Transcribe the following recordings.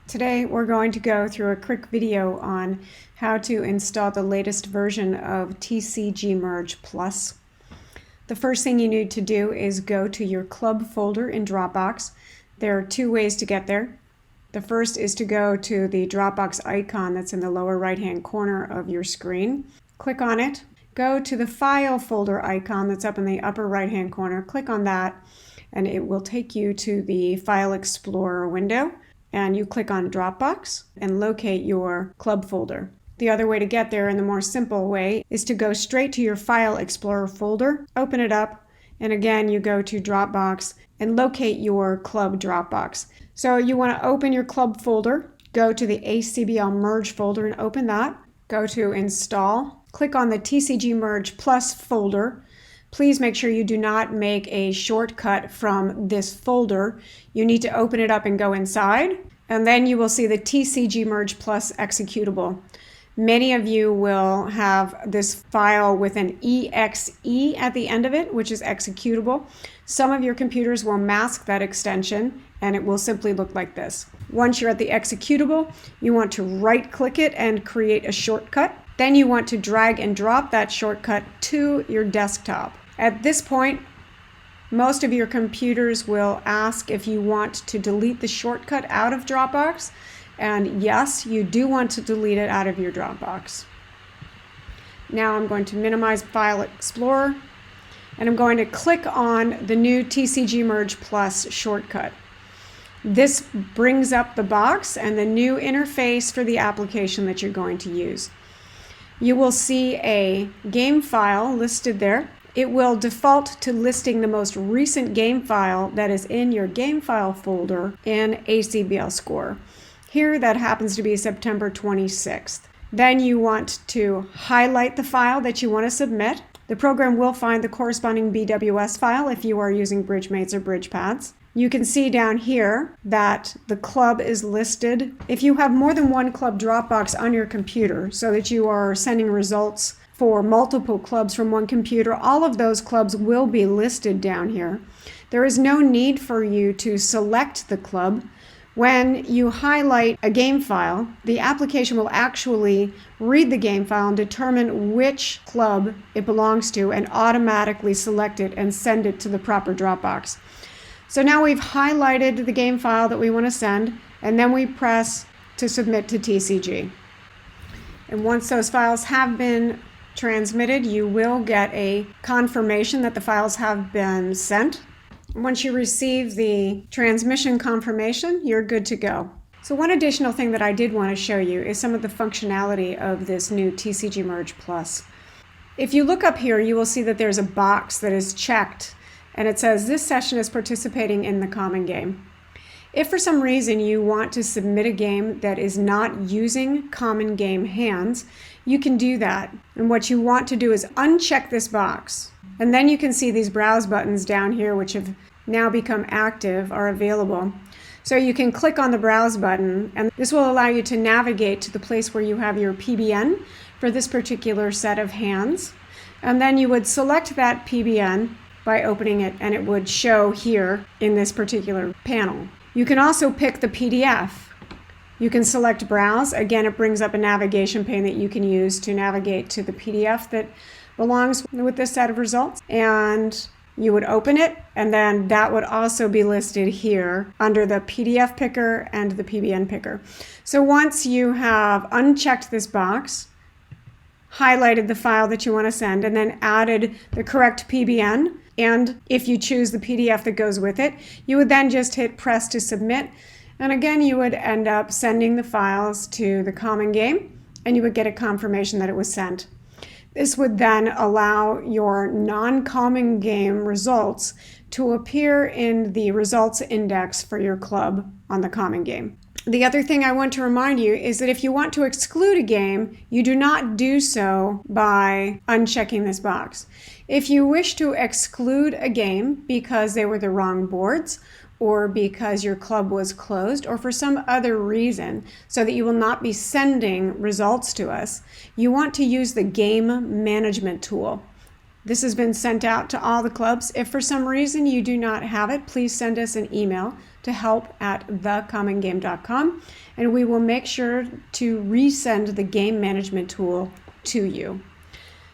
Today we're going to go through a quick video on how to install the latest version of TCGMergePlus. The first thing you need to do is go to your club folder in Dropbox. There are two ways to get there. The first is to go to the Dropbox icon that's in the lower right-hand corner of your screen. Click on it. Go to the File folder icon that's up in the upper right-hand corner. Click on that, and it will take you to the File Explorer window. And you click on Dropbox and locate your club folder. The other way to get there, and the more simple way, is to go straight to your File Explorer folder, open it up, and again you go to Dropbox and locate your club Dropbox. So you want to open your club folder, go to the ACBL Merge folder and open that. Go to Install, click on the TCGMergePlus folder. Please make sure you do not make a shortcut from this folder. You need to open it up and go inside, and then you will see the TCGMergePlus executable. Many of you will have this file with an EXE at the end of it, which is executable. Some of your computers will mask that extension, and it will simply look like this. Once you're at the executable, you want to right-click it and create a shortcut. Then you want to drag and drop that shortcut to your desktop. At this point, most of your computers will ask if you want to delete the shortcut out of Dropbox. And yes, you do want to delete it out of your Dropbox. Now I'm going to minimize File Explorer, and I'm going to click on the new TCGMergePlus shortcut. This brings up the box and the new interface for the application that you're going to use. You will see a game file listed there. It will default to listing the most recent game file that is in your game file folder in ACBL Score. Here that happens to be September 26th. Then you want to highlight the file that you want to submit. The program will find the corresponding BWS file if you are using BridgeMates or BridgePads. You can see down here that the club is listed. If you have more than one club Dropbox on your computer so that you are sending results for multiple clubs from one computer, all of those clubs will be listed down here. There is no need for you to select the club. When you highlight a game file, the application will actually read the game file and determine which club it belongs to and automatically select it and send it to the proper Dropbox. So now we've highlighted the game file that we want to send, and then we press to submit to TCG. And once those files have been transmitted, you will get a confirmation that the files have been sent. Once you receive the transmission confirmation, you're good to go. So one additional thing that I did want to show you is some of the functionality of this new TCGMergePlus. If you look up here, you will see that there's a box that is checked, and it says this session is participating in the common game. If for some reason you want to submit a game that is not using common game hands, you can do that. And what you want to do is uncheck this box. And then you can see these browse buttons down here, which have now become active, are available. So you can click on the browse button, and this will allow you to navigate to the place where you have your PBN for this particular set of hands. And then you would select that PBN by opening it, and it would show here in this particular panel. You can also pick the PDF. You can select Browse. Again, it brings up a navigation pane that you can use to navigate to the PDF that belongs with this set of results. And you would open it, and then that would also be listed here under the PDF picker and the PBN picker. So once you have unchecked this box, highlighted the file that you want to send, and then added the correct PBN, and if you choose the PDF that goes with it, you would then just hit press to submit. And again, you would end up sending the files to the common game, and you would get a confirmation that it was sent. This would then allow your non-common game results to appear in the results index for your club on the common game. The other thing I want to remind you is that if you want to exclude a game, you do not do so by unchecking this box. If you wish to exclude a game because they were the wrong boards, or because your club was closed, or for some other reason, so that you will not be sending results to us, you want to use the game management tool. This has been sent out to all the clubs. If for some reason you do not have it, please send us an email to help@thecommongame.com, and we will make sure to resend the game management tool to you.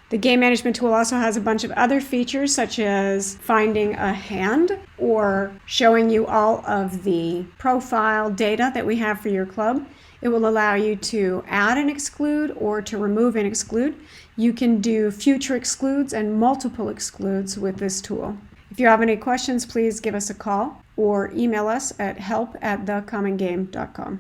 The game management tool also has a bunch of other features, such as finding a hand or showing you all of the profile data that we have for your club. It will allow you to add and exclude or to remove and exclude. You can do future excludes and multiple excludes with this tool. If you have any questions, please give us a call or email us at help@thecommongame.com.